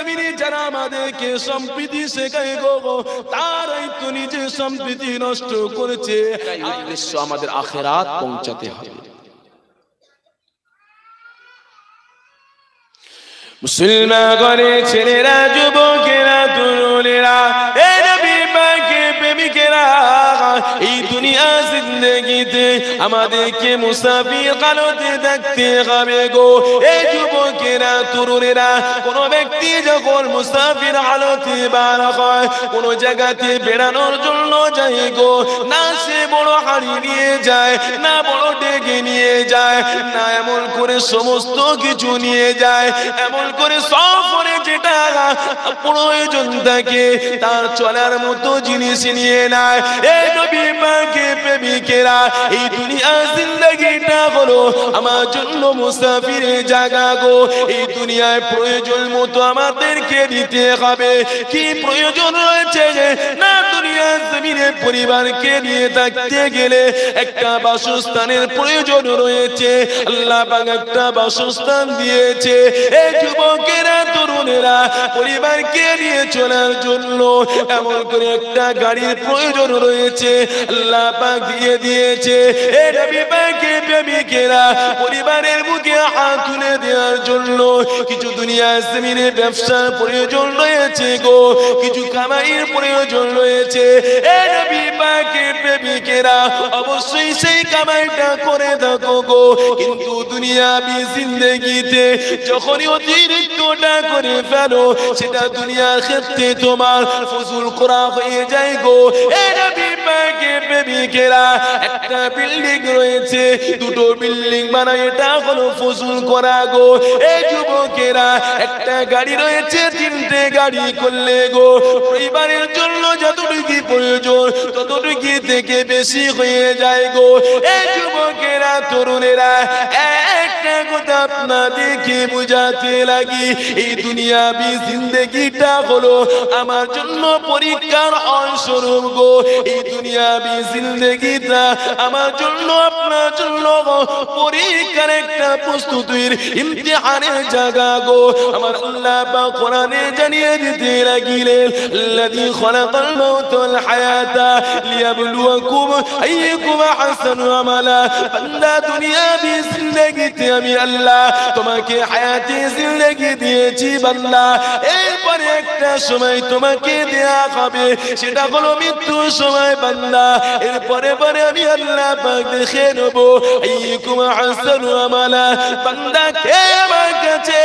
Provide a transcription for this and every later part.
জমিনে যারা আমাদেরকে সম্প্রীতি শেখায় গো, তারাই তো নিজে সম্প্রীতি নষ্ট করেছে। এই উদ্দেশ্য আমাদের আখিরাত পৌঁছাতে হবে। মুসলমান ঘরে ছেলেরা, যুবকেরা, তরুণেরা, এই নবী পাকের প্রেমিকেরা, এই দুনিয়া জিন্দেগিতে আমাদেরকে মুসাফির হালতে থাকতে হবে গো। এই যুবকেরা, তরুণেরা, কোন ব্যক্তি যখন মুসাফির হালতে বার হয়, কোন জায়গাতে বেড়ানোর জন্য যায় গো, না সে বড় হাড়ি নিয়ে যায়, না বড় ডেকে নিয়ে যায়, না এমন করে সমস্ত কিছু নিয়ে যায়, এমন করে সফরে যেটা প্রয়োজন থাকে তার চলার মতো জিনিস নিয়ে নেয়। এই নবী পাকের প্রেমিকেরা, এই দুনিয়া জিন্দেগিটা হলো আমার জন্য মুসাফিরের জায়গা গো। এই দুনিয়ায় প্রয়োজন মতো আমাদেরকে দিতে হবে। কি প্রয়োজন রয়েছে না, দুনিয়ার জমিনে পরিবারকে নিয়ে থাকতে গেলে একটা বাসস্থানের প্রয়োজন রয়েছে। আল্লাহ পাক একটা বাসস্থান দিয়েছে। এই যুবকেরা, তরুণেরা, পরিবারকে নিয়ে চলার জন্য এমন করে একটা গাড়ির প্রয়োজন রয়েছে, আল্লাহ পাক দিয়ে দিয়েছে। এই নবী পাকের প্রেমিকেরা, পরিবারের মুখে হাত তুলে দেওয়ার জন্য কিছু দুনিয়ার জমিনে ব্যবসার প্রয়োজন রয়েছে গো, কিছু কামাইয়ের প্রয়োজন রয়েছে। এই নবী পাকের প্রেমিকেরা, অবশ্যই সেই কামাইটা করে থাকো গো, কিন্তু দুনিয়াবি জিন্দেগিতে যখনই অতিরিক্তটা করে ফেলো, সেটা দুনিয়ার ক্ষেত্রে তোমার ফজুল করা হয়ে যায় গো। এই নবী পাকের প্রেমিকেরা, একটা বিল্ডিং রয়েছে, দুটো বিল্ডিং বানায়, এটা হলো ফজুল করা গো। এই যুবকেরা, একটা গাড়ি রয়েছে, তিনটে গাড়ি করলে গো পরিবারের জন্য যতটুকু প্রয়োজন ততটুকু থেকে বেশি হয়ে যায় গো। এই যুবকেরা, তরুণেরা, একটা কথা আপনাদেরকে বুঝাতে লাগি, এই দুনিয়াবি জিন্দেগিটা হলো আমার জন্য পরীক্ষার অংশরূপ গো। এই দুনিয়াবি জিন্দেগিটা আমার জন্য, আপনার জন্য পরীক্ষার একটা প্রস্তুতির ইমতিহানের জায়গা গো। আমার আল্লাহ পাক কোরআনে জানিয়ে দিতে লাগিলেন, আল্লাযী খালাকাল মাউতা ওয়াল হায়াতা লিয়াবলুয়াকুম আইয়ুকুম আহসানু আমালা। বান্দা, দুনিয়াবি জিন্দেগিতে আমি আল্লাহ তোমাকে হায়াতে জিন্দেগি দিয়েছি বান্দা, এরপরে একটা সময় তোমাকে দেয়া হবে, সেটা হলো মৃত্যুর সময় বান্দা। এরপরে পরে আমি আল্লাহ পাক দেখে নেব আইয়ুকুম আহসানু আমালা, বান্দা কে আমার কাছে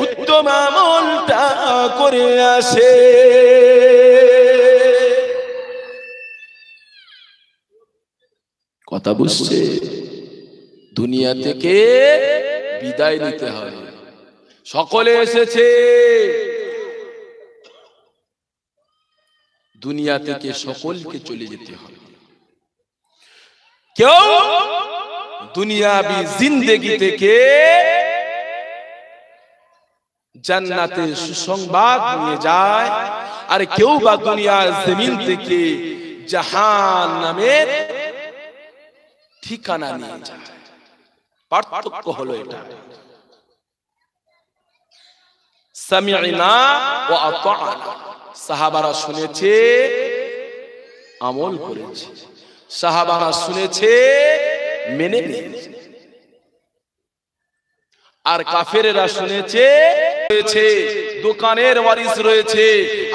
উত্তম আমলটা করে আসে। কথা বুঝছে? দুনিয়া থেকে বিদায় নিতে হবে। সকলে এসেছে, দুনিয়া থেকে সকলকে চলে যেতে হবে। কেউ দুনিয়াবি জিন্দেগি থেকে জান্নাতের সুসংবাদ নিয়ে যায়, আর কেউ বা দুনিয়ার জমিন থেকে জাহান্নামের ঠিকানা নিয়ে যায়। পার্থক্য হলো এটা। সামি'না ওয়া আতা'না, সাহাবারা শুনেছে, আমল করেছে। সাহাবারা শুনেছে, মেনে নিয়েছে। আর কাফেরেরা শুনেছে, দোকানের ওয়ারিস রয়েছে,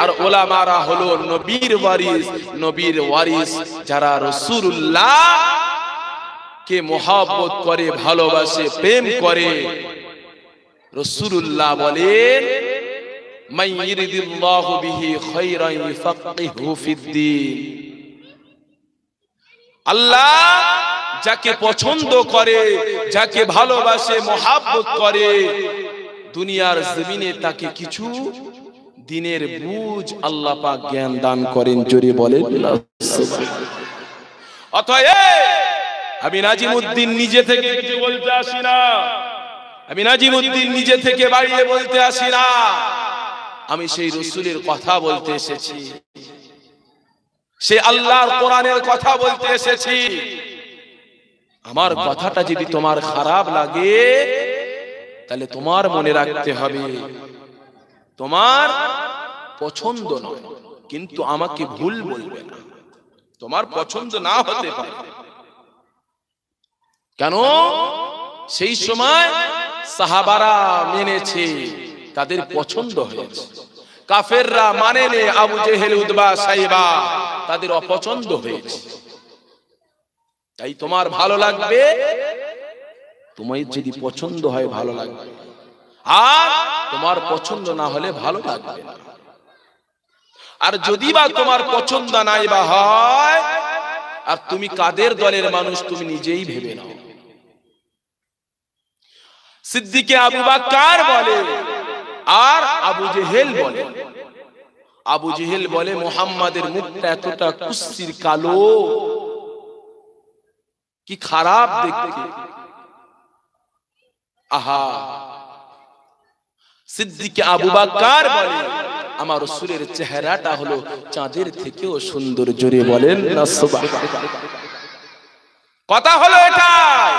আর ওলামারা হলো নবীর ওয়ারিস। নবীর ওয়ারিস যারা রাসূলুল্লাহ কে মহব্বত করে, ভালোবাসে, প্রেম করে। রাসূলুল্লাহ বলেন, মান ইরিদিল্লাহু বিহি খায়রান ইউফাক্কিহু ফিদ্দীন। আল্লাহ যাকে পছন্দ করে, যাকে ভালোবাসে, মহব্বত করে, দুনিয়ার জমিনে তাকে কিছু দিনের বুঝ আল্লাহ পাক জ্ঞান দান করেন। জোরে বলেন সুবহানাল্লাহ। অতএব আমি নাজিমউদ্দিন নিজে থেকে কিছু বলতে আসি না, আমি নাজিমউদ্দিন নিজে থেকে বাড়িয়ে বলতে আসি না, আমি সেই রাসূলের কথা বলতে এসেছি, সেই আল্লাহর কোরআনের কথা বলতে এসেছি। আমার কথাটা যদি তোমার খারাপ লাগে, তাহলে তোমার মনে রাখতে হবে তোমার পছন্দ নয়, কিন্তু আমাকে ভুল বলবে না। তোমার পছন্দ না হতে পারে, কেন? সেই সময় সাহাবারা মেনেছে, তাদের পছন্দ হয়েছে। কাফেররা মানেনি, আবু জেহেল, উতবা, সাইবা, তাদের অপছন্দ হয়েছে। তাই তোমার ভালো লাগবে, তোমার যদি পছন্দ হয় ভালো লাগবে, আর তোমার পছন্দ না হলে ভালো লাগবে না। আর যদি বা তোমার পছন্দ নাই বা হয়, আর তুমি কাদের দলের মানুষ তুমি নিজেই ভেবে নাও। সিদ্দিকে আবু বকর বলে, আর আবু জেহেল বলে। আবু জেহেল বলে মুহাম্মাদের মুখটা এতটা কুৎসিত কালো, কি খারাপ দেখতে। আহা, সিদ্দিকে আবু বকর বলে আমার রাসূলের চেহারাটা হলো চাঁদের থেকেও সুন্দর। জোরে বলেন না সুবহানাল্লাহ। কথা হলো এটাই।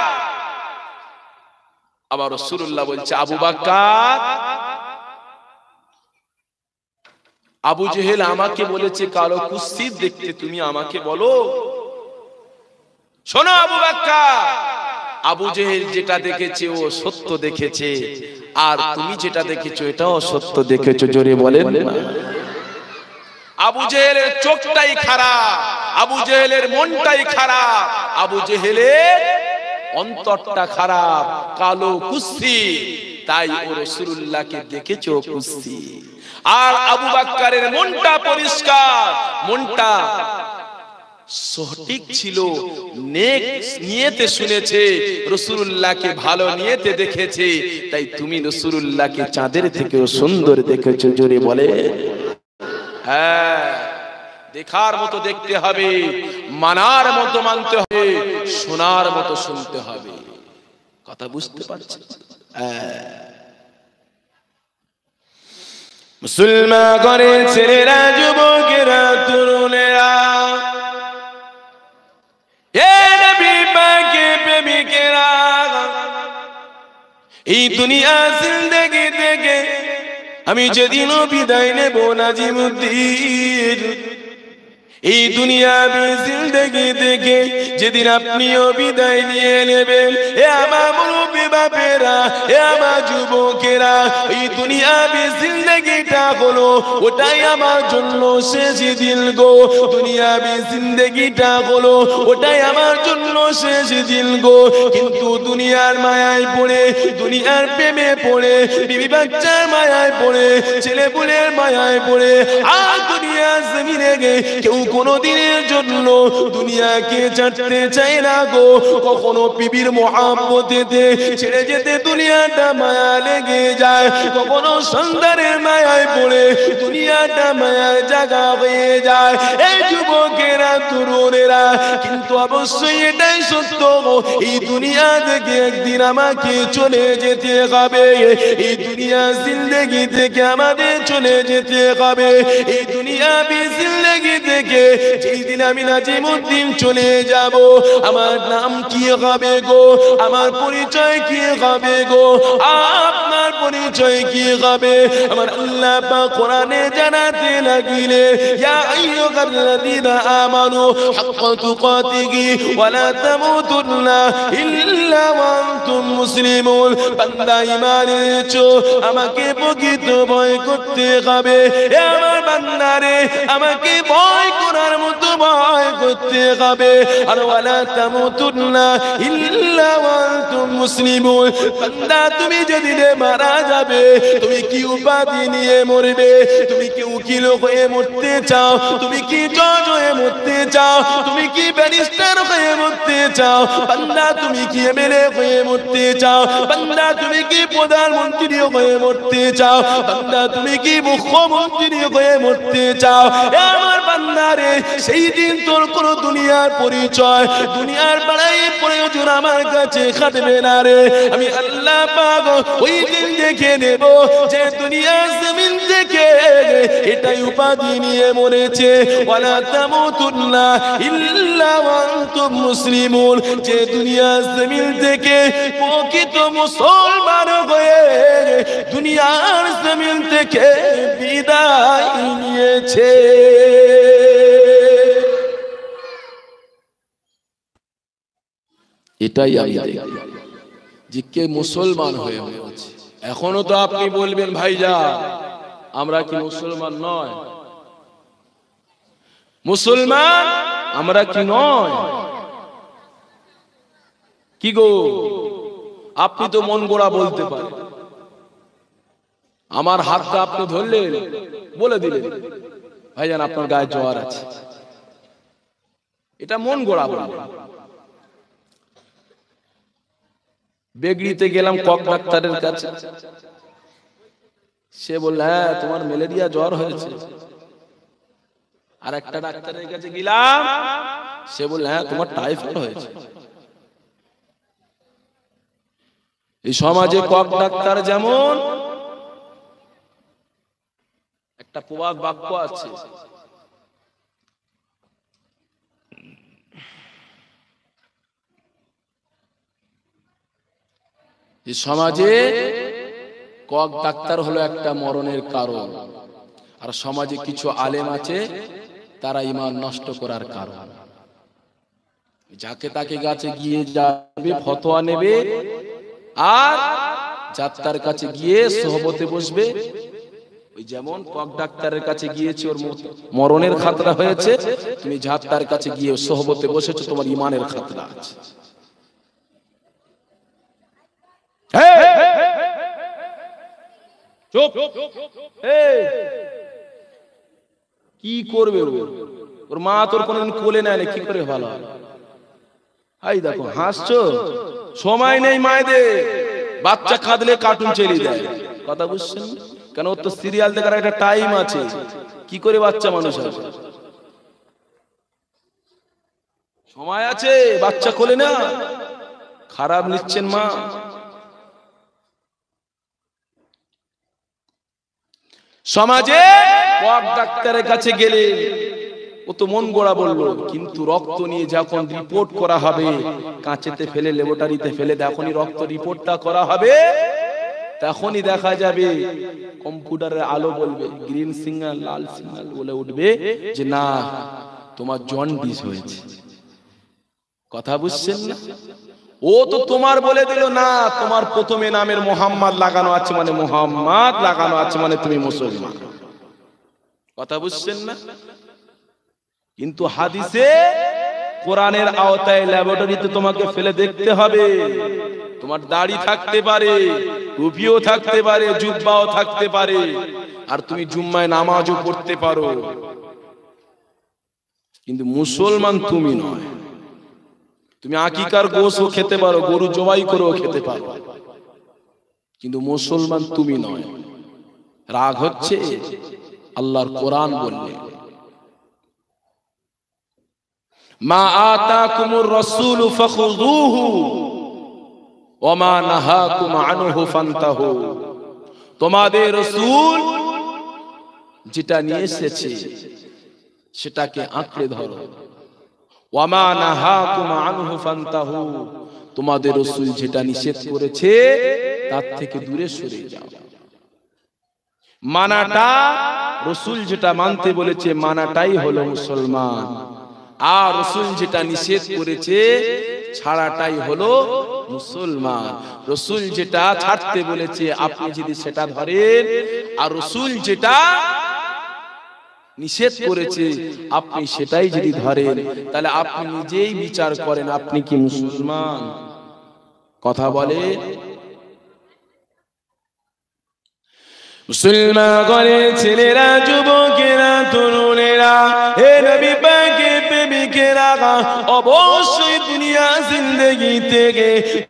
আবার রাসূলুল্লাহ বলছে, আবু বকর, আবু জেহেল আমাকে বলেছে কালো কুৎসিত দেখতে, তুমি আমাকে বলো। শোনো আবু বকর, আবু জেহেল যেটা দেখেছে ও সত্য দেখেছে, আর তুমি যেটা দেখেছো এটাও সত্য দেখেছো। জোরে বলেন না। আবু জেহেলের চোখটাই খারাপ, আবু জেহেলের মনটাই খারাপ, আবু জেহেলের অন্তরটা খারাপ, কালো কুৎসিত। তাই ও রাসূলুল্লাহকে দেখেছো কুৎসিত। আর আবু বকরের মনটা পরিষ্কার, মনটা সঠিক ছিল, নেক নিয়তে শুনেছে, রাসূলুল্লাহকে ভালো নিয়তে দেখেছে। তাই তুমি রাসূলুল্লাহকে চাঁদের থেকেও সুন্দর দেখেছো। জোরে বলে। হ্যাঁ, দেখার মতো দেখতে হবে, মানার মতো মানতে হবে, শোনার মতো শুনতে হবে। কথা বুঝতে পারছেন? মুসলমান করে ছেলেরা, যুবকেরা, তরুণেরা, এ নবী পাকের প্রেমিকেরা, এই দুনিয়া জিন্দেগি থেকে আমি যেদিন বিদায় নেব নাজিমুদ্দিন, এই দুনিয়া জিন্দেগি থেকে যেদিন আপনিও বিদায় নিয়ে নেবেন, এ আমার মুরব্বি বাপেরা, এ আমার যুবকেরা, এই দুনিয়া জিন্দেগিটা হলো ওটাই আমার জন্য শেষ দিন গো। দুনিয়া জিন্দেগিটা হলো ওটাই আমার জন্য শেষ দিন গো। কিন্তু দুনিয়ার মায়ায় পড়ে, দুনিয়ার প্রেমে পড়ে, বিবি বাচ্চার মায়ায় পড়ে, ছেলে পুলের মায়ায় পড়ে, আর দুনিয়া জমিনে গে কেউ কোনো দিনের জন্য দুনিয়াকে ছাড়তে চায় না গো। কখনো বিবির মহব্বতেতে ছেড়ে যেতে দুনিয়াটা মায়া লেগে যায়, কখনো সন্তানের মায়ায় পড়ে দুনিয়াটা মায়ার জায়গা হয়ে যায়। এই যুবকেরা, তরুণেরা, কিন্তু অবশ্যই এটাই সত্য, এই দুনিয়া থেকে একদিন আমাকে চলে যেতে হবে। এই দুনিয়া জিন্দেগি থেকে আমাদের চলে যেতে হবে। এই দুনিয়া জিন্দেগি থেকে যেই দিন আমি নাজিমুদ্দিন চলে যাব, আমার নাম কি হবে গো? আমার পরিচয় কি হবে গো? আপনার পরিচয় কি হবে? আমার আল্লাহ পাক কোরআনে জানাতে লাগিলে, ইয়া আইয়ুহাল্লাযীনা আমানু হাক্কা তুকাতিহি ওয়া লা তামুতুন্না ইল্লা ওয়া আনতুম মুসলিমুন। বান্দা ঈমান এনেছো, আমাকে প্রকৃত ভয় করতে হবে। এ আমার বান্দারে, আমাকে ভয় করার মতো ভয় করতে হবে। আর ওয়ালা তামুতুন্না ইল্লা ওয়া আনতুম মুসলিমুন। বান্দা, তুমি যদি মারা যাবে, তুমি কি উপাধি নিয়ে মরবে? তুমি কি উকিল হয়ে মরতে চাও? তুমি কি জজ হয়ে মরতে চাও? তুমি কি ব্যারিস্টার হয়ে মরতে চাও? বান্দা, তুমি কি এমএলএ হয়ে মরতে চাও? বান্দা, তুমি কি প্রধানমন্ত্রী হয়ে মরতে চাও? বান্দা, তুমি কি মুখ্যমন্ত্রী হয়ে মরতে চাও? আমার বান্দারে, সেই দিন তোর কোন দুনিয়ার পরিচয়, দুনিয়ার বাড়াই প্রয়োজন আমার কাছে খাটবে না রে। আমি আল্লাহ পাক ওই দিন দেখে নেব যে দুনিয়া জমিন থেকে এটাই উপাধি নিয়ে মরেছে। ওয়ালা তামুতুন্না ইল্লা ওয়া আনতুম মুসলিমুন, যে দুনিয়া জমিন থেকে প্রকৃত মুসলমান হয়ে দুনিয়ার জমিন থেকে বিদায় নিয়েছে। এটাই আমি দেখি যে কে মুসলমান হয়ে হয়েছে। এখনো তো আপনি বলবেন ভাইজান আমরা কি মুসলমান নয়? মুসলমান আমরা কি নয়? কি গো আপনি তো মন গড়া বলতে পারেন। আমার হাতটা আপনি ধরলেন, বলে দিলেন ভাইজান আপনার গায়ে জ্বর আছে, এটা মন গড়া বললেন। বেগড়িতে গেলাম কক ডাক্তারের কাছে, সে বলল হ্যাঁ তোমার ম্যালেরিয়া জ্বর হয়েছে। আর একটা ডাক্তারের কাছে গেলাম, সে বলল হ্যাঁ তোমার টাইফয়েড হয়েছে। এই সমাজে কক ডাক্তার যেমন, একটা প্রবাদ বাক্য আছে, এই সমাজে কক ডাক্তার হলো একটা মরণের কারণ, আর সমাজে কিছু আলেম আছে তারা ঈমান নষ্ট করার কারণ। যাকে তাকে কাছে গিয়ে যাবে, ফতোয়া নেবে, আর যাত্রার কাছে গিয়ে সোহবতে বসবে। ওই যেমন কক ডাক্তারের কাছে গিয়েছে, ওর মরণের খাতরা হয়েছে, তুমি যাত্রার কাছে গিয়ে সোহবতে বসেছো, তোমার ঈমানের খাতরা আছে। চুপ, কি করবে ওর মা? তোর কোনদিন কোলে নেয় না, কি করে ভালো হয়? এই দেখো হাসছো, সময় নেই মায়েদের, বাচ্চা কাঁদলে কার্টুন চালিয়ে দেয়। কথা বুঝছেন? কেন ওর তো সিরিয়াল দেখার একটা টাইম আছে। কি করে বাচ্চা মানুষ আছে? সময় আছে, বাচ্চা কোলে না। খারাপ নিচ্ছেন মা। সমাজে কক ডাক্তারের কাছে গেলে ও তো মন গড়া বললো, কিন্তু রক্ত নিয়ে যখন রিপোর্ট করা হবে, কাঁচেতে ফেলে ল্যাবরেটরিতে ফেলে যখনই রক্ত রিপোর্টটা করা হবে, তখনই দেখা যাবে কম্পিউটারের আলো বলবে গ্রিন সিগন্যাল, লাল সিগন্যাল বলে উঠবে যে না তোমার জন্ডিস হয়েছে। কথা বুঝছেন না? ও তো তোমার বলে দিল না, তোমার প্রথমে নামের মোহাম্মদ লাগানো আছে মানে মোহাম্মদ লাগানো আছে মানে তুমি মুসলমান। কথা বুঝছেন না? কিন্তু হাদিসে কোরআনের আওতায় ল্যাবরেটরিতে তোমাকে ফেলে দেখতে হবে। তোমার দাড়ি থাকতে পারে, টুপিও থাকতে পারে, জুব্বাও থাকতে পারে, আর তুমি জুম্মায় নামাজও পড়তে পারো, কিন্তু মুসলমান তুমি নয়। তুমি আকিকার গোশও খেতে পারো, গরু জবাই করেও খেতে পারো, কিন্তু মুসলমান তুমি নয়। রাগ হচ্ছে? আল্লাহর কোরআন বললে মা আতাকুমুর রাসূলু ফাখুযুহু ওয়া মা নাহাকুম আনহু ফান্তাহু। তোমাদের রাসূল যেটা নিয়ে এসেছে সেটাকে আঁকড়ে ধরো। ওয়া মা নাহাকুম আনহু ফান্তাহু, তোমাদের রাসূল যেটা নিষেধ করেছে তার থেকে দূরে সরে যাও। মানাটা, রাসূল যেটা মানতে বলেছে মানাটাই হলো মুসলমান, আর রাসূল যেটা নিষেধ করেছে ছাড়াটাই হলো মুসলমান। রাসূল যেটা ছাড়তে বলেছে আপনি যদি সেটা ধরেন, আর রাসূল যেটা নিষেধ করেছে আপনি সেটাই যদি ধরেন, তাহলে আপনি নিজেই বিচার করেন আপনি কি মুসলমান। কথা বলে মুসলমান করে ছেলেরা, যুবকেরা, তরুণেরা, হে নবী পাকের প্রেমিকেরা, অবশ্যই দুনিয়া দুনিয়া জিন্দেগি থেকে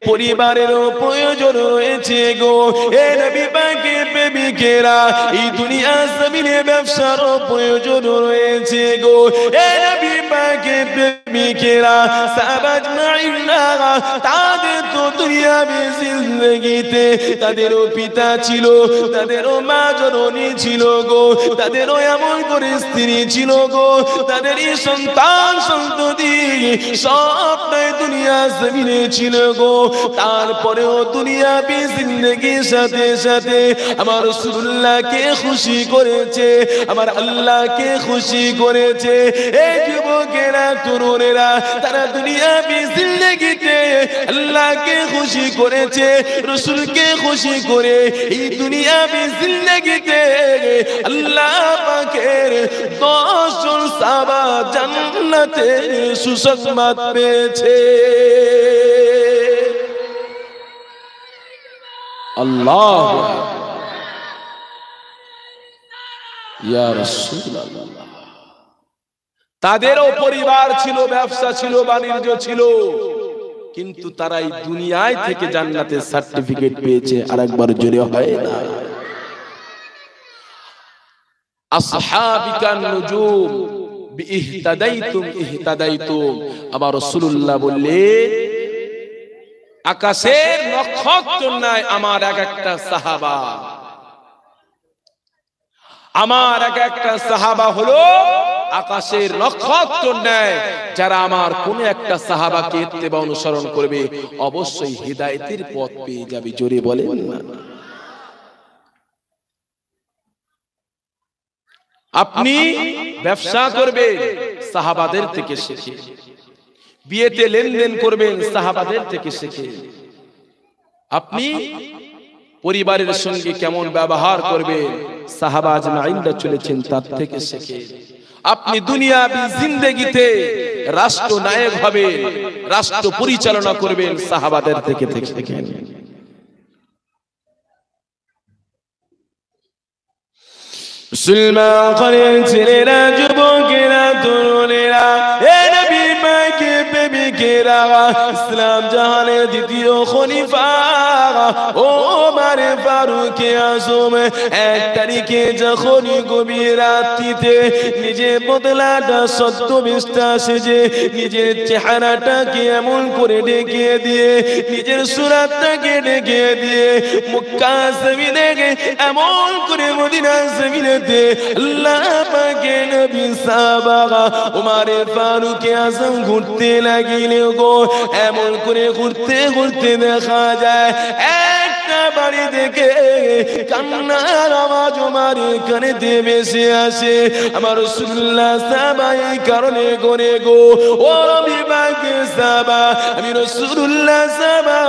পরিবারেরও প্রয়োজন রয়েছে গো। এ নবী পাকের প্রেমিকেরা, এই দুনিয়া জমিনে ব্যবসারও প্রয়োজন রয়েছে গো। এ নবী পাকের প্রেমিকেরা, সাহাবা আজমাইনরা, তাদের তো দুনিয়াবি জিন্দেগিতে তাদেরও পিতা ছিল, তাদেরও মা জননী ছিল গো, তাদেরও এমন করে স্ত্রী ছিল গো, তাদেরই সন্তান সন্ততি সবটাই দুনিয়া জমিনে ছিল গো। তারপরেও দুনিয়াবি জিন্দেগির সাথে সাথে আমার রাসূলুল্লাহকে খুশি করেছে, আমার আল্লাহকে খুশি করেছে। এই যুবকেরা, তরুণেরা, তারা দুনিয়াবি জিন্দেগিতে আল্লাহকে খুশি করেছে, রাসূলকে খুশি করে এই দুনিয়াবি জিন্দেগিতে আল্লাহ পাকের 10 জন সাহাবা জান্নাতে সুসংবাদ পেয়েছে। আল্লাহ ইয়া রাসূলুল্লাহ। তাদেরও পরিবার ছিল, ব্যবসা ছিল, বাণিজ্য ছিল, কিন্তু তারা এই দুনিয়ায় থেকে জান্নাতের সার্টিফিকেট পেয়েছে। আরেকবার জোরে হয় না? আসহাবিকান নুজুম বিইহতাদাইতুম ইহতাদাইতুম। আবার রাসূলুল্লাহ বললেন, আকাশের নক্ষত্র নাই আমার এক একটা সাহাবা, আমার এক একটা সাহাবা হলো আকাশের নক্ষত্র নেয়। যারা আমার কোন একটা সাহাবাকে ইত্তেবা অনুসরণ করবে অবশ্যই হিদায়াতের পথ পেয়ে যাবে। জোরে বলেন না? আপনি ব্যবসা করবেন সাহাবাদের থেকে শিখে, বিয়েতে লেনদেন করবেন সাহাবাদের থেকে শিখে, আপনি পরিবারের সঙ্গে কেমন ব্যবহার করবেন সাহাবা আজমাইনরা চলেছেন তার থেকে শিখে। আপনি দুনিয়াবি জিন্দেগিতে রাষ্ট্র নায়ক হবেন, রাষ্ট্র পরিচালনা করবেন সাহাবাদের থেকে শিখেন। মুসলমান করেন ছেলেরা, যুবকেরা, তরুণেরা, এ নবী পাকের প্রেমিকেরা, ইসলাম জাহানের দ্বিতীয় খলিফা ওমর ফারুক আজম 1 তারিখে যখন গভীর রাত্রিতে নিজের বদলাটা ছদ্মবেশটা সেজে নিজের চেহারাটাকে এমন করে ঢেকে দিয়ে, নিজের সুরাতটাকে ঢেকে দিয়ে মক্কা জমিনে এমন করে মদিনা জমিনে আল্লাহ পাকের নবী সাহাবা ওমর ফারুক আজম ঘুরতে লাগিলেন গো। এমন করে ঘুরতে ঘুরতে দেখা যায় একটা বাড়ি থেকে কান্নার আওয়াজ ওমর কানেতে ভেসে আসে। আমার রাসূলুল্লাহ সাহাবা এই কারণে করে গো, ও নবী পাকের সাহাবা, আমি রাসূলুল্লাহ সাহাবা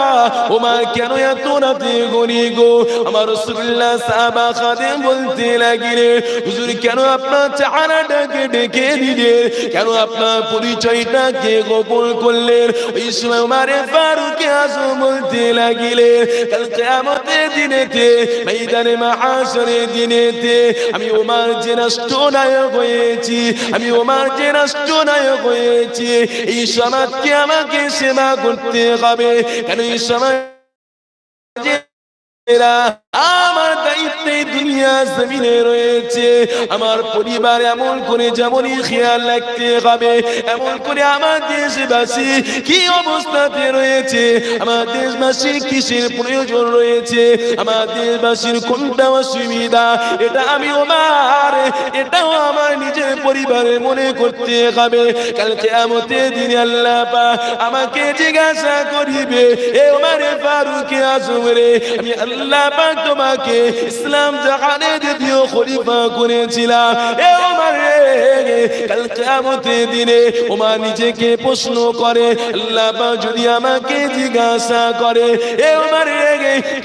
ওমর কেন এত রাতে গনি গো? আমার রাসূলুল্লাহ সাহাবা খাদেম বলতে লাগিলেন, হুজুর কেন আপনার চেহারাটাকে ঢেকে দিলেন, কেন আপনার পরিচয়টাকে গোপন করলেন? ওই সময় ওমর ফারুক আজম বলতে লাগিলেন, কাল কিয়ামতের দিনেতে, ময়দানে মাহশরের দিনেতে আমি ওমর যে রাষ্ট্রনায়ক হয়েছি, আমি ওমর যে রাষ্ট্রনায়ক হয়েছি, এই সমাজকে আমাকে সেবা করতে হবে। কেন এই সমাজ আমার দায়িত্বে দুনিয়া জমিনে রয়েছে। আমার পরিবার এমন করে যেমনই খেয়াল রাখতে হবে, এমন করে আমার দেশবাসী কি অবস্থাতে রয়েছে, আমার দেশবাসীর কিসের প্রয়োজন রয়েছে, আমার দেশবাসীর কোনটা অসুবিধা, এটা আমি ওমর, এটাও আমার নিজের পরিবারে মনে করতে হবে। কাল কিয়ামতের দিনে আল্লাহ পাক আমাকে জিজ্ঞাসা করিবে, এ ওমর ফারুক আজম রে, আমি আল্লাহ পাক তোমাকে ইসলাম জাহানের দ্বিতীয় খলিফা করেছিলাম, এ ওমর রে, কাল কিয়ামতের দিনে ওমর নিজেকে প্রশ্ন করে, আল্লাহ পাক যদি আমাকে জিজ্ঞাসা করে, এ ওমর রে,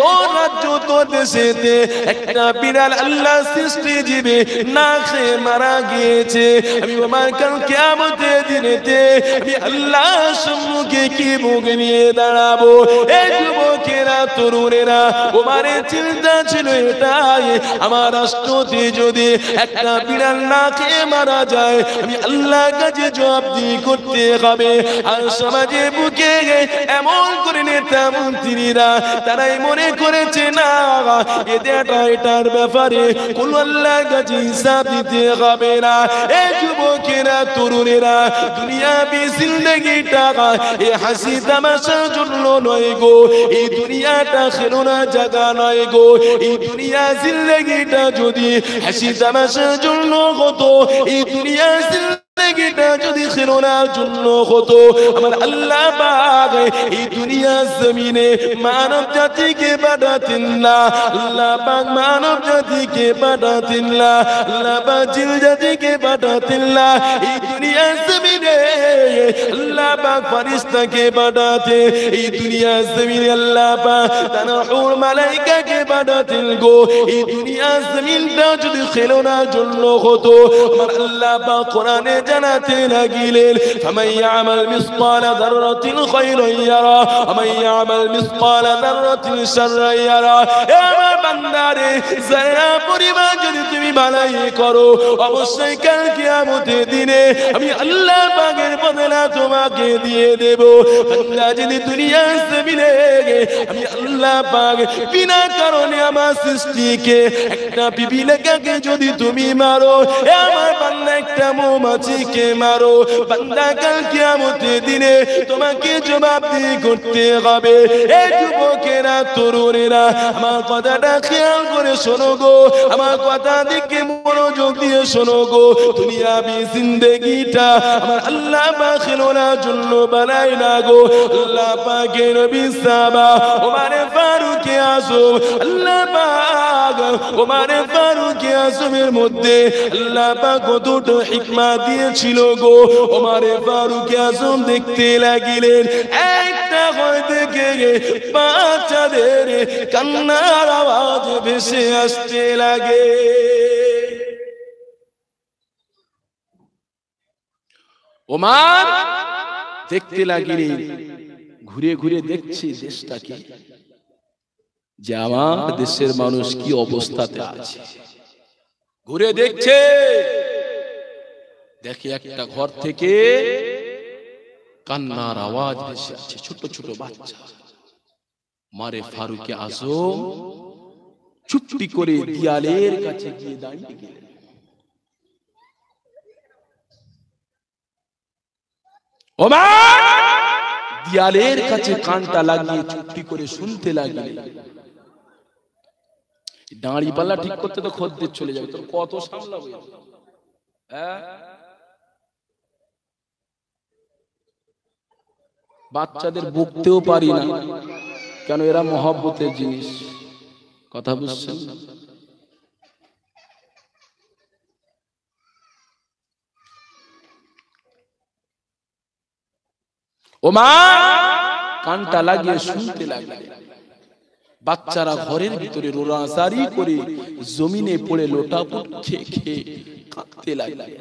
তোর রাজ্য তোর দেশেতে একটা বিড়াল আল্লাহ সৃষ্টি জীবে না খেয়ে মারা গিয়েছে, আমি আমার কাল কিয়ামতের দিনেতে আমি আল্লাহ সম্মুখে কি মুখ নিয়ে দাঁড়াবো? এই যুবকেরা তরুণেরা আমার চিন্তা ছিল এটাই, আমার রাষ্ট্রতে যদি একটা বিড়াল না খেয়ে মারা যায় আমি আল্লাহর কাছে জবাবদিহি করতে হবে। আর সমাজে বুকে এমন করে নেতা মন্ত্রীরা তারাই মনে করেছে না এটার ব্যাপারে কোন আল্লাহর কাছে হিসাব দিতে হবে না। এই যুবকেরা তরুণেরা দুনিয়াবি জিন্দেগিটা এ হাসি তামাশার জন্য নয় গো, এই দুনিয়াটা খেলনা জায়গা নয় গো, এই দুনিয়া জিন্দেগিটা যদি হাসি তামাশার জন্য হতো, এই দুনিয়া জিন্দেগিটা যদি খেলনার জন্য হতো, আমার আল্লাহ পাক এই দুনিয়া জমিনে মানব জাতিকে পাঠাতেন না, আল্লাহ পাক মানব জাতিকে পাঠাতেন না, আল্লাহ পাক জিন জাতিকে পাঠাতেন না, এই দুনিয়া জমিনে আল্লাহ পাক ফেরেশতাকে পাঠাতে, এই দুনিয়া জমিনে আল্লাহ পাক তানহুর মালায়েকাকে পাঠাতেন গো। এই দুনিয়া জমিনটা যদি খেলনার জন্য হতো, আমার আল্লাহ পাক কোরআনে জানাতে লাগিলেন ফামান ইয়ামাল মিসকালা যাররাতিন খায়রান ইয়ারা ওয়া মান ইয়ামাল মিসকালা যাররাতিন শাররান ইয়ারা। হে আমার বান্দারে, যারা পরিমাণ যদি তুমি ভালাই করো অবশ্যই কাল কিয়ামতের দিনে আমি আল্লাহ পাকের বদলা তোমাকে দিয়ে দেব। বান্দা যদি দুনিয়ার জমিনে আমি আল্লাহ পাক বিনা কারণে আমার সৃষ্টিকে একটা পিপিলিকাকে যদি তুমি মারো, আমার বান্দা একটা মৌমাছিকে মারো, বান্দা কাল কিয়ামতের দিনে তোমাকে জবাবদিহি করতে হবে। এই যুবকেরা তরুণেরা আমার কথাটা খেয়াল করে শোনো গো, আমার কথা দিকে মনোযোগ দিয়ে শোনো গো। দুনিয়াবি জিন্দেগিটা আমার আল্লাহ পাক খেলনার জন্য বানাই না গো। আল্লাহ পাকের নবী সাহাবা ওমরে ফারুক আযম, আল্লাহ পাক ওমরে ফারুক আযমের মধ্যে আল্লাহ পাক কতটা হিকমত দিয়েছিল গো। ওমরে ফারুক আযম দেখতে লাগিলেন একটা ঘর থেকে বাচ্চাদের কান্নার আওয়াজ ভেসে আসতে লাগে। ওমর দেখতে লাগিলেন, ঘুরে ঘুরে দেখছি দেশটাকে যে আমার দেশের মানুষ কি অবস্থাতে আছে, ঘুরে দেখছে, দেখে একটা ঘর থেকে কান্নার আওয়াজ ভেসে আসছে, ছোট ছোট বাচ্চা। মারে ফারুক আযম চুপটি করে দেয়ালের কাছে গিয়ে দাঁড়িয়ে গেলেন। ওমর দেয়ালের কাছে কানটা লাগিয়ে চুপটি করে শুনতে লাগলেন। দাঁড়ি পাল্লা ঠিক করতে তো খদ্দের চলে যাবে, তোর কত সামলাবো? বাচ্চাদের বকতেও পারি না, কেন এরা মহব্বতের জিনিস, কথা বুঝছেন? ওমর কানটা লাগিয়ে শুনতে লাগলেন। বাচ্চারা ঘরের ভিতরে রোরাজারি করে জমিনে পড়ে লোটাপুট খেয়ে খেয়ে কাঁদতে লাগলেন।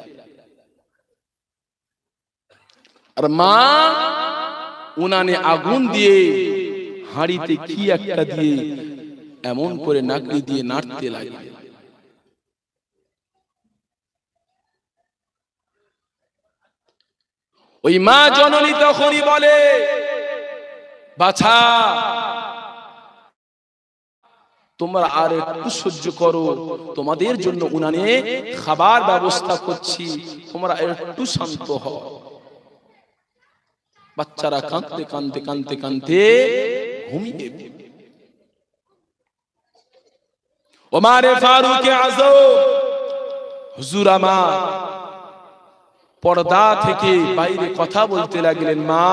আর মা উনানে আগুন দিয়ে হাঁড়িতে কি একটা দিয়ে এমন করে নাকড়ি দিয়ে নাড়তে লাগলেন। ওই মা জননী তখনই বলে, বাছা তোমরা আর একটু সহ্য করো, তোমাদের জন্য উনানে খাবার ব্যবস্থা করছি, তোমরা একটু শান্ত হও। বাচ্চারা কাঁদতে কাঁদতে কাঁদতে কাঁদতে ঘুমিয়ে পড়ে। ওমরে ফারুক আযম হুজুর আমার পর্দা থেকে বাইরে কথা বলতে লাগলেন, মা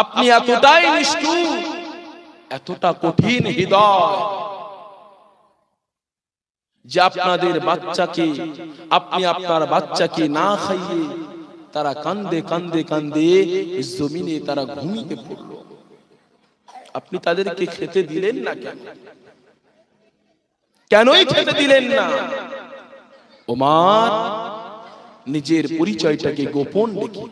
আপনি এতটাই নিষ্ঠুর, এতটা কঠিন হৃদয় যে আপনাদের বাচ্চাকে, আপনি আপনার বাচ্চাকে না খাইয়ে তারা কান্দে কান্দে কান্দে জমিনে তারা ঘুমিয়ে পড়ল। আপনি তাদেরকে খেতে দিলেন না কেন? কেনই খেতে দিলেন না? ওমর নিজের পরিচয়টাকে গোপন রেখে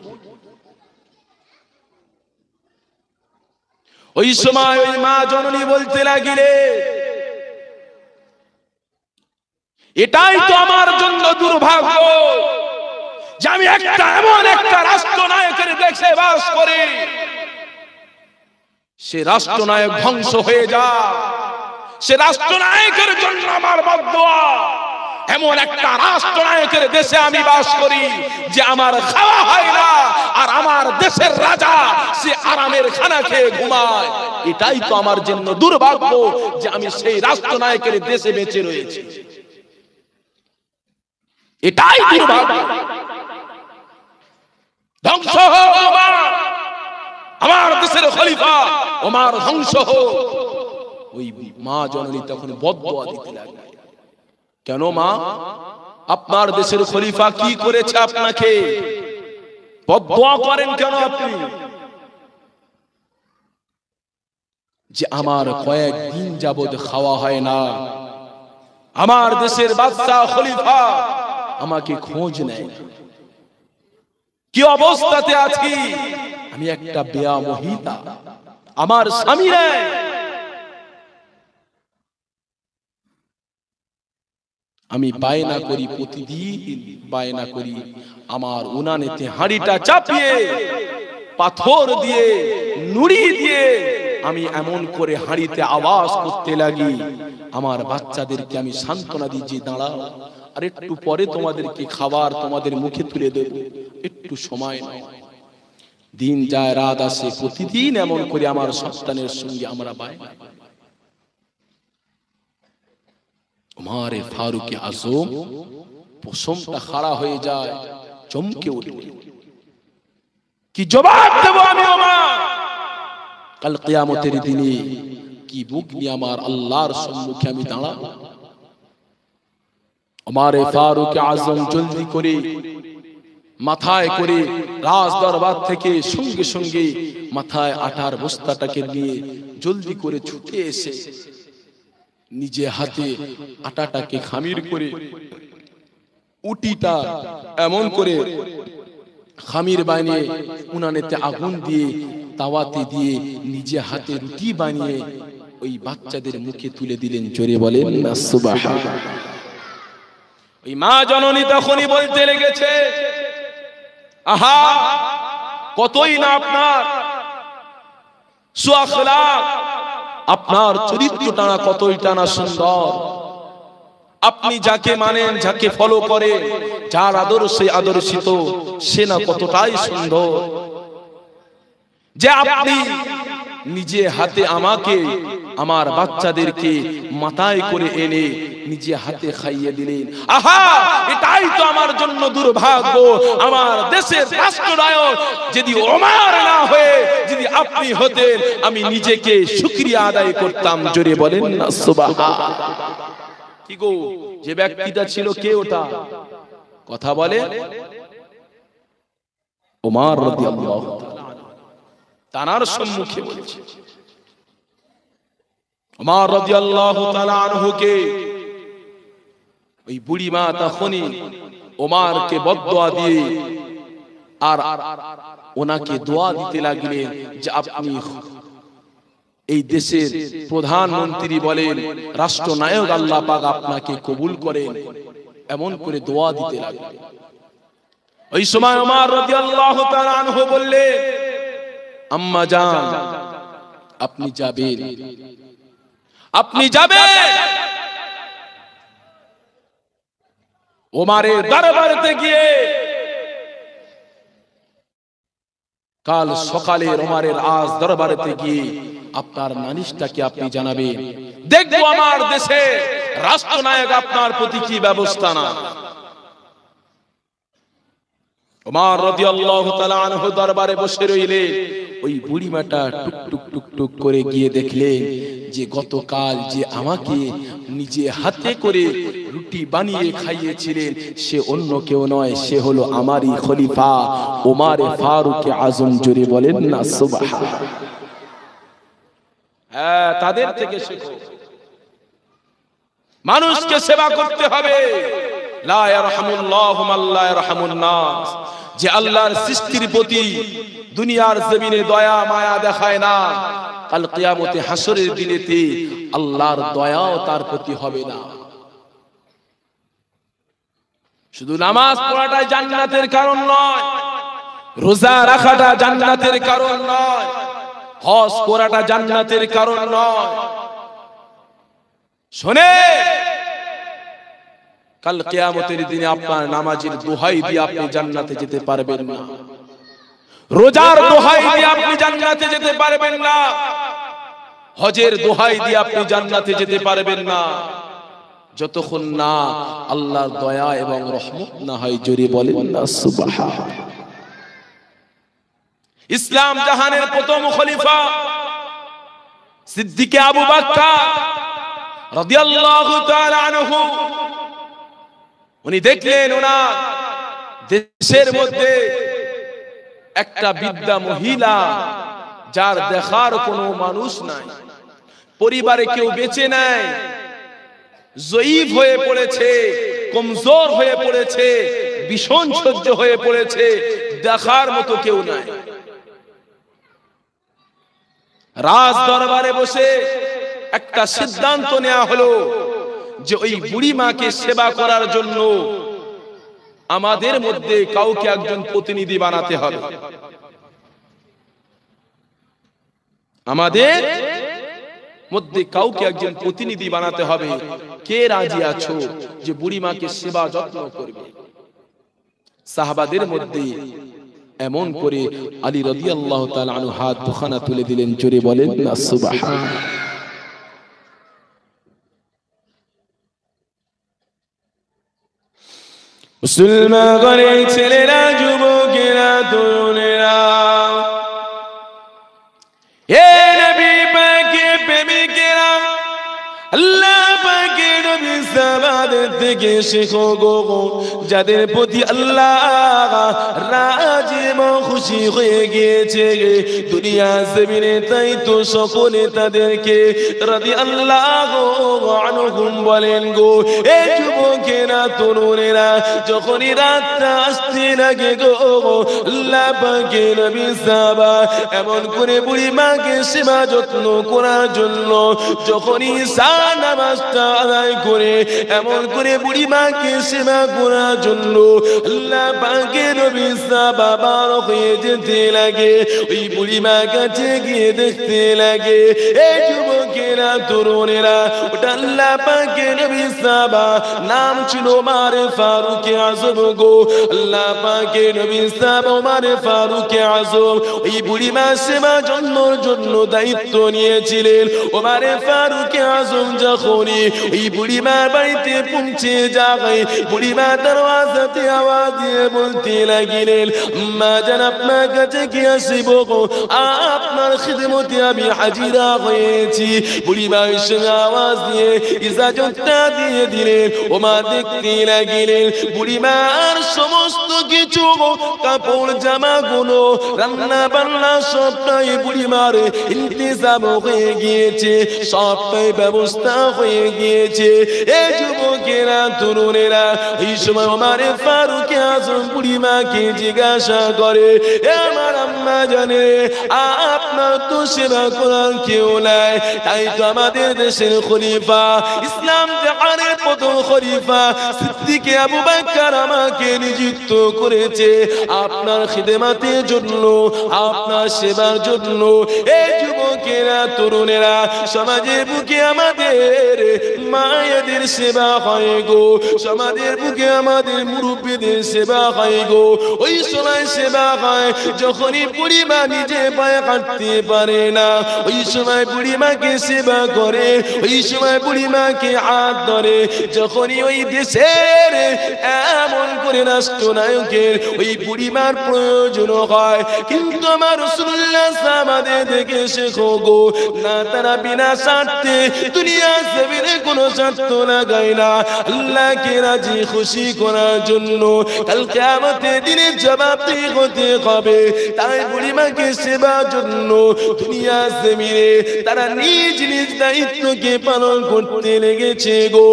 ওই সময় ওই মা জননী বলতে লাগিলে, এটাই তো আমার জন্য দুর্ভাগ্য যে আমি এমন একটা রাষ্ট্রনায়কের দেশে বাস করি, সে রাষ্ট্রনায়ক ধ্বংস হয়ে যায়। সে রাষ্ট্রনায়কের জন্য আমার বদদোয়া। এমন একটা রাষ্ট্রনায়কের দেশে আমি বাস করি যে আমার খাওয়া হয় না, আর আমার দেশের রাজা সে আরামের খানা খেয়ে ঘুমায়। এটাই তো আমার জন্য দুর্ভাগ্য যে আমি সেই রাষ্ট্রনায়কের দেশে বেঁচে রয়েছি। এটাই দুর্ভাগ্য। ধ্বংস হোক ওমর, আমার দেশের খলিফা ওমর ধ্বংস হোক। ওই মা জননী তখন বদদোয়া দিতে লাগলেন। কেন মা? আপনার দেশের খলিফা কি করেছে আপনাকে? বদদোয়া করেন কেন আপনি? যে আমার কয়েকদিন যাবত খাওয়া হয় না, আমার দেশের বাদশা খলিফা আমাকে খোঁজ নেয়, কি অবস্থাতে আছি, আমি একটা বেয়া মহিতা, আমার স্বামী নেই। আমি বায়না করি, প্রতিদিন বায়না করি, আমার উনানেতে হাঁড়িটা চাপিয়ে পাথর দিয়ে নুড়ি দিয়ে আমি এমন করে হাঁড়িতে আওয়াজ করতে লাগি, আমার বাচ্চাদেরকে আমি সান্ত্বনা দিই যে দাঁড়াও, আর একটু পরে তোমাদেরকে খাবার তোমাদের মুখে তুলে দেব, একটু সময় নাও। দিন যায় রাত আসে, প্রতিদিন এমন করে আমার সন্তানের সঙ্গে আমরা বায়না। ওমরে ফারুক আজম পশমটা খাড়া হয়ে যায়, চমকে উঠল। কি জবাব দেব আমি ওমর? কাল কিয়ামতের দিনে কি বুক নিয়ে আমার আল্লাহর সম্মুখে আমি দাঁড়াবো? ওমরে ফারুক আজম জলদি করে মাথায় করে রাজ দরবার থেকে সঙ্গে সঙ্গে মাথায় আটার বস্তাটাকে নিয়ে জলদি করে ছুটে এসে নিজে হাতে আটাটাকে খামির করে উটিটা এমন করে খামির বানিয়ে উনানেতে আগুন দিয়ে তাওয়াতে দিয়ে নিজে হাতে রুটি বানিয়ে ওই বাচ্চাদের মুখে তুলে দিলেন। জোরে বলেন না সুবহানাল্লাহ। ওই মা জননী তখনই বলতে লেগেছে, আহা কতই না আপনার সুআখলাক, আপনার চরিত্রটা কতই টানা সুন্দর, আপনি যাকে মানেন, যাকে ফলো করে, যার আদর্শে আদর্শিত, সে না কতটাই সুন্দর, যে আপনি নিজে হাতে আমাকে আমার বাচ্চাদেরকে মাথায় করে এনে নিজে হাতে খাইয়ে দিলেন। আহা এটাই তো আমার জন্য দুর্ভাগ্য, আমার দেশের রাষ্ট্রনায়ক যদি ওমর না হয়ে যদি আপনি হতেন, আমি নিজেকে শুকরিয়া আদায় করতাম। জোরে বলেন না সুবহানাল্লাহ। কি গো, যে ব্যক্তিটা ছিল কে ওটা? কথা বলে ওমর রাদিয়াল্লাহু তাআলা তানার সম্মুখে বলছে। ওমর রাদিয়াল্লাহু তাআলা আনহুকে ওই বুড়ি মা তখনই ওমরকে বদদোয়া দিয়ে আর ওনাকে দোয়া দিতে লাগলেন যে আপনি এই দেশের প্রধানমন্ত্রী বলেন, রাষ্ট্রনায়ক, আল্লাহ পাক আপনাকে কবুল করেন, এমন করে দোয়া দিতে লাগলেন। ওই সময় ওমর রাদিয়াল্লাহু তাআলা আনহু বললেন, আম্মা জান আপনি যাবেন, আপনি যাবেন। ওমরের দরবারেতে গিয়ে কাল সকালে ওমরের আজ দরবারেতে গিয়ে আপনার নালিশটাকে আপনি জানাবেন, দেখবো আমার দেশে রাষ্ট্রনায়ক আপনার প্রতি কি ব্যবস্থা না। ওমর রাদিয়াল্লাহু তাআলা আনহু দরবারে বসে রইলেন। ওই বুড়িমাটা টুক টুক টুক টুক করে গিয়ে দেখলেন যে গতকাল যে আমাকে নিজে হাতে করে রুটি বানিয়ে খাইয়েছিলেন সে অন্য কেউ নয়, সে হলো আমারই খলিফা ওমর ফারুক আজম। জোরে বলেন না সুবহানাল্লাহ। হ্যাঁ, তাদের থেকে শেখো। মানুষকে সেবা করতে হবে। লা ইয়ারহামুল্লাহু মান লা ইয়ারহামুন নাস, যে আল্লাহর সৃষ্টির প্রতি দুনিয়ার জমিনে দয়া মায়া দেখায় না, কাল কিয়ামতে হাসরের দিনেতে আল্লাহর দয়াও তার প্রতি হবে না। শুধু নামাজ পড়াটাই জান্নাতের কারণ নয়, রোজা রাখাটা জান্নাতের কারণ নয়, হজ করাটা জান্নাতের কারণ নয়। শুনে, কাল কিয়ামতের দিনে আপনার নামাজের দোহাই দিয়ে আপনি জান্নাতে যেতে পারবেন না, রোজার দোহাই দিয়ে আপনি জান্নাতে যেতে পারবেন না, হজের দোহাই দিয়ে আপনি জান্নাতে যেতে পারবেন না, যতক্ষণ না আল্লাহর দয়া এবং রহমত না হয়। জোরে বলেন না সুবহান। ইসলাম জাহানের প্রথম খলিফা সিদ্দিক আবু বকর রাদিয়াল্লাহু তাআলা আনহু, উনি দেখলেন ওনার দেশের মধ্যে একটা বৃদ্ধা মহিলা, যার দেখার কোনো মানুষ নাই, পরিবারে কেউ বেঁচে নাই, জয়ীফ হয়ে পড়েছে, কমজোর হয়ে পড়েছে, ভীষণ সহ্য হয়ে পড়েছে, দেখার মতো কেউ নাই। রাজ দরবারে বসে একটা সিদ্ধান্ত নেওয়া হলো যে ওই বুড়ি মাকে সেবা করার জন্য আমাদের মধ্যে কাউকে একজন প্রতিনিধি বানাতে হবে। আমাদের মধ্যে কাউকে একজন প্রতিনিধি বানাতে হবে। কে রাজি আছো যে বুড়ি মাকে সেবা যত্ন করবে? সাহাবাদের মধ্যে এমন করে আলী রাদিয়াল্লাহু তাআলা আনহু হাত দুখানা তুলে দিলেন। জোরে বলেন না সুবহান। মুসলমান ঘরের ছেলেরা, যুবকেরা, তরুণেরা, এ নবী পাকের প্রেমিকেরা, আল্লাহ পাকের নবী সাহাবাদের থেকে শেখো গো, যাদের প্রতি আল্লাহ রাজি এবং খুশি হয়ে গিয়েছে দুনিয়া জমিনে, তাই তো সকলে তাদেরকে রাদিয়াল্লাহু আনহুম বলেন গো। এ যুবকেরা, তরুণেরা, যখনই রাতটা আসতে লাগে গো, আল্লাহ পাকের নবী সাহাবা এমন করে বুড়ি মাকে সেবা যত্ন করার জন্য, যখনই নামাজটা আদায় করে এমন করে বুড়ি মাকে সেবা করার জন্য আল্লাহ পাকের নবী সাহাবা বার হয়ে যেতে লাগে, ওই বুড়ি মা কাছে গিয়ে দেখতে লাগে। এই যুবকেরা, তরুণেরা, ওটা আল্লাহ পাকের নবী সাহাবা, নাম ছিল ওমর ফারুক আযম গো। আল্লাহ পাকের নবী সাহাবা ওমর ফারুক আযম ওই বুড়ি মা সেবা যত্নের জন্য দায়িত্ব নিয়েছিলেন। ওমর ফারুক আযম যখনই ওই বুড়ি মার বাড়িতে পৌঁছে যায়, বুড়ি মা দরওয়াজাতে আওয়াজ দিয়ে বলতে লাগিলেন, মা জান, আপনার কাছে কি আসিব গো, আপনার খিদমতে আমি হাজিরা হয়েছি। বুড়ি মা ওই সঙ্গে আওয়াজ দিয়ে ইজাজতটা দিয়ে দিলেন। ও মা দেখতে লাগিলেন বুড়ি মার সমস্ত কিছু কাপড় জামা গুলো, রান্না বান্না সবটাই বুড়ি মার ইন্তজাম হয়ে গিয়েছে, সবটাই ব্যবস্থা হয়ে গিয়েছে। এই যুবকেরা, তরুণেরা, এই সময় ওমর ফারুক আযম বুড়ি মাকে জিজ্ঞাসা করে, আমার আম্মা জানে আপনার তো সেবা করার কেউ নাই, তাই তো আমাদের দেশের খলিফা, ইসলাম জাহানের প্রথম খলিফা সিদ্দিক আবু বকর আমাকে নিযুক্ত করেছে আপনার খিদমতের জন্য, আপনার সেবার জন্য। এই যুবকেরা, তরুণেরা, সমাজের বুকে আমাদের মায়েদের সেবা হয় গো, সমাজের বুকে আমাদের মুরব্বীদের সেবা হয় গো। ওই সময় সেবা হয় যখনই বুড়ি মা নিজে পায়ে হাঁটতে পারে না, ওই সময় বুড়ি মাকে সেবা করে, ওই সময় বুড়ি মাকে হাত ধরে। যখনই ওই দেশের এমন করে রাষ্ট্রনায়কের ওই বুড়ি মার প্রয়োজন হয়, কিন্তু আমার রাসূলুল্লাহ আমাদের দেখে শেখো গো না তারা বিনা স্বার্থে দুনিয়া জমিনে কোনো স্বার্থ লাগায় না আল্লাহকে রাজি খুশি করার জন্য কাল কিয়ামতের দিনে জবাবদিহি হতে হবে তাই বুড়িমাকে সেবার জন্য দুনিয়া জমিনে তারা নিজ নিজ দায়িত্বকে পালন করতে লেগেছে গো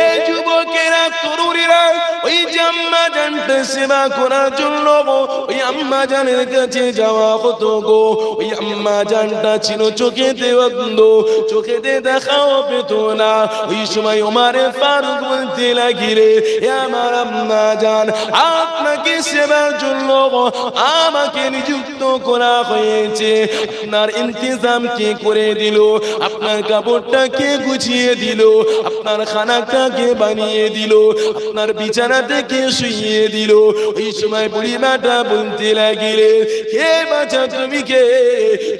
এই যুবকেরা তরুণীরা ওই যে আম্মা জানটা সেবা করার জন্য ওই আম্মা জানের কাছে যাওয়া হতো গো ওই আম্মা জানটা ছিল চোখেতে অন্ধ চোখেতে দেখাও পেত না ওই সময় ওমরে ফারুক বলতে লাগিলে আমার আম্মা জান আপনাকে সেবার জন্য আমাকে নিযুক্ত করা হয়েছে আপনার ইন্তজাম কে করে দিল আপনার কাপড়টা কে গুছিয়ে দিল আপনার খানাটা কে বানিয়ে দিল আপনার বিছানাতে কে শুইয়ে দিল ওই সময় বুড়িমাটা বলতে লাগিলে কে বাঁচা তুমি কে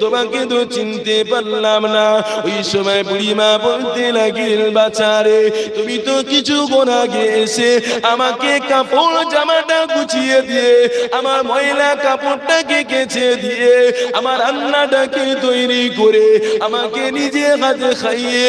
তোমাকে তো চিনতে পারলাম না ওই সময় বুড়িমা বলতে লাগিল বাচ্চারে তুমি তো কিছুক্ষণ আগে এসে আমাকে কাপড় জামাটা গুছিয়ে দিয়ে আমার ময়লা কাপড়টাকে কেচে দিয়ে আমার রান্নাটাকে তৈরি করে আমাকে নিজে হাতে খাইয়ে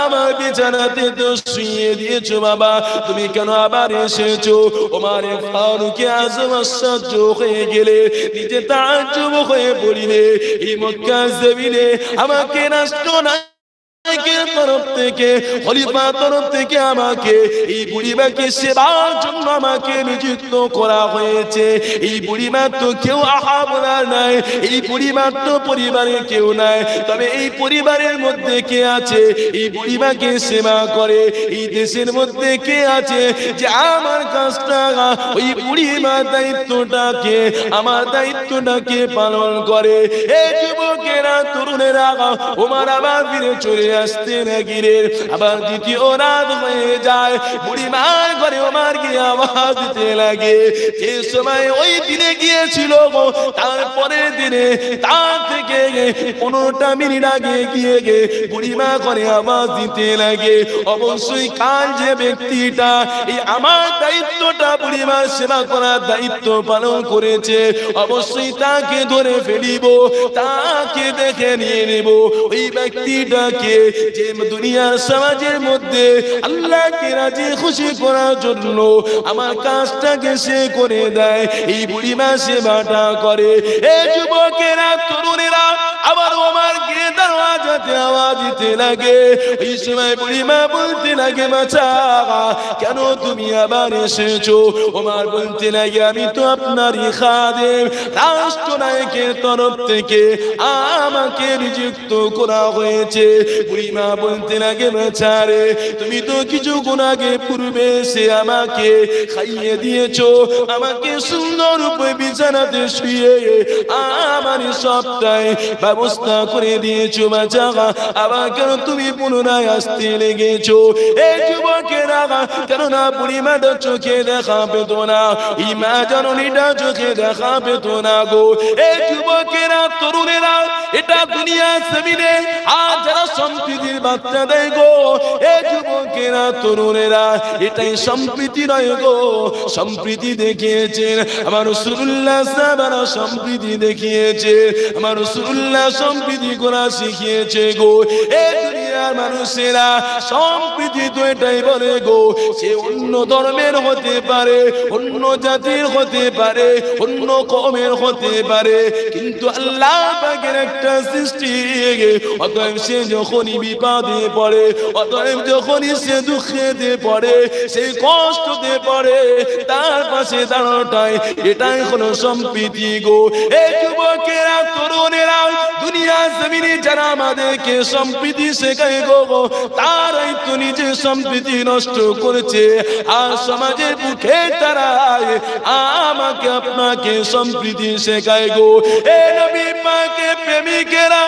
আমার বিছানাতে তো শুইয়ে দিয়েছো বাবা তুমি কেন আবার এসেছো ওমরে ফারুক আজম আশ্চর্য হয়ে গেলে নিজে তাজ্জুব হয়ে পড়িলে এই মক্কা জমিনে আমাকে রাষ্ট্র না তরফ থেকে খলিফা তরফ থেকে আমাকে এই বুড়িমাকে সেবার জন্য আমাকে নিযুক্ত করা হয়েছে এই বুড়িমার তো কেউ আহা বলার নাই এই বুড়িমার তো পরিবারের কেউ নাই তবে এই পরিবারের মধ্যে কে আছে এই বুড়িমাকে সেবা করে এই দেশের মধ্যে কে আছে যে আমার কাজটা ওই বুড়িমার দায়িত্বটাকে আমার দায়িত্বটাকে পালন করে এই যুবকেরা তরুণেরা ওমর আবার ফিরে চলে আসতে লাগিলে আবার দ্বিতীয় রাত হয়ে যায় বুড়িমার ঘরে ওমর গিয়ে আওয়াজ দিতে লাগে যে সময় ওই দিনে গিয়েছিল তারপরের দিনে তার থেকে 15টা মিনিট আগে গিয়ে বুড়িমা ঘরে আওয়াজ দিতে লাগে অবশ্যই কাল যে ব্যক্তিটা এই আমার দায়িত্বটা বুড়িমার সেবা করার দায়িত্ব পালন করেছে অবশ্যই তাকে ধরে ফেলিব তাকে দেখে নিয়ে নেব ওই ব্যক্তিটাকে যে দুনিয়ার সমাজের মধ্যে আল্লাহকে রাজি খুশি করার জন্য আমার কাজটাকে সে করে দেয় এই বুড়িমা সেবাটা করে এই যুবকেরা তরুণেরা আবার ওমর গিয়ে দরওয়াজাতে আওয়াজ দিতে লাগে এই সময় বুড়িমা বলতে লাগে বাচ্চা কেন তুমি আবার এসেছো ওমর বলতে লাগে আমি তো আপনারই খাদেম রাষ্ট্রনায়কের তরফ থেকে আমাকে নিযুক্ত করা হয়েছে বুড়িমা বলতে লাগে বাচ্চারে তুমি তো কিছুক্ষণ আগে পূর্বে এসে আমাকে খাইয়ে দিয়েছো আমাকে সুন্দর রূপে বিছানাতে শুয়ে আমার সবটাই ব্যবস্থা করে দিয়েছো বাচ্চা আবার কেন তুমি পুনরায় আসতে লেগেছো এই যুবকেরা কেননা বুড়িমাটা চোখে দেখা পেত না এই মা জননীটা চোখে দেখা পেত না গো এই যুবকেরা তরুণেরা এটা দুনিয়া জমিনে আর যারা সম্প্রীতির বার্তা দেয় গো এই যুবকেরা তরুণেরা এটাই সম্প্রীতি নয় গো সম্প্রীতি দেখিয়েছেন আমার রাসূলুল্লাহ সাহাবারা সম্প্রীতি দেখিয়েছে আমার রাসূলুল্লাহ সম্প্রীতি করা শিখিয়েছে গো এই দুনিয়ার মানুষেরা সম্প্রীতি তো এটাই বলে গো সে অন্য ধর্মের হতে পারে অন্য জাতির হতে পারে অন্য কওমের হতে পারে কিন্তু আল্লাহ পাকের একটা সৃষ্টি অতএব সে যখনই বিপদে পড়ে অতএব যখনই সে দুঃখেতে পড়ে সে কষ্টতে পড়ে তার পাশে দাঁড়ানোটাই এটাই হলো সম্প্রীতি গো এই যুবকেরা তরুণেরা দুনিয়া জমিনে যারা আমাদেরকে সম্প্রীতি শেখায় গো তারাই তো নিজে সম্প্রীতি নষ্ট করেছে আর সমাজের বুকে তারা আমাকে আপনাকে সম্প্রীতি শেখায় গো এ নবী পাকের প্রেমিকেরা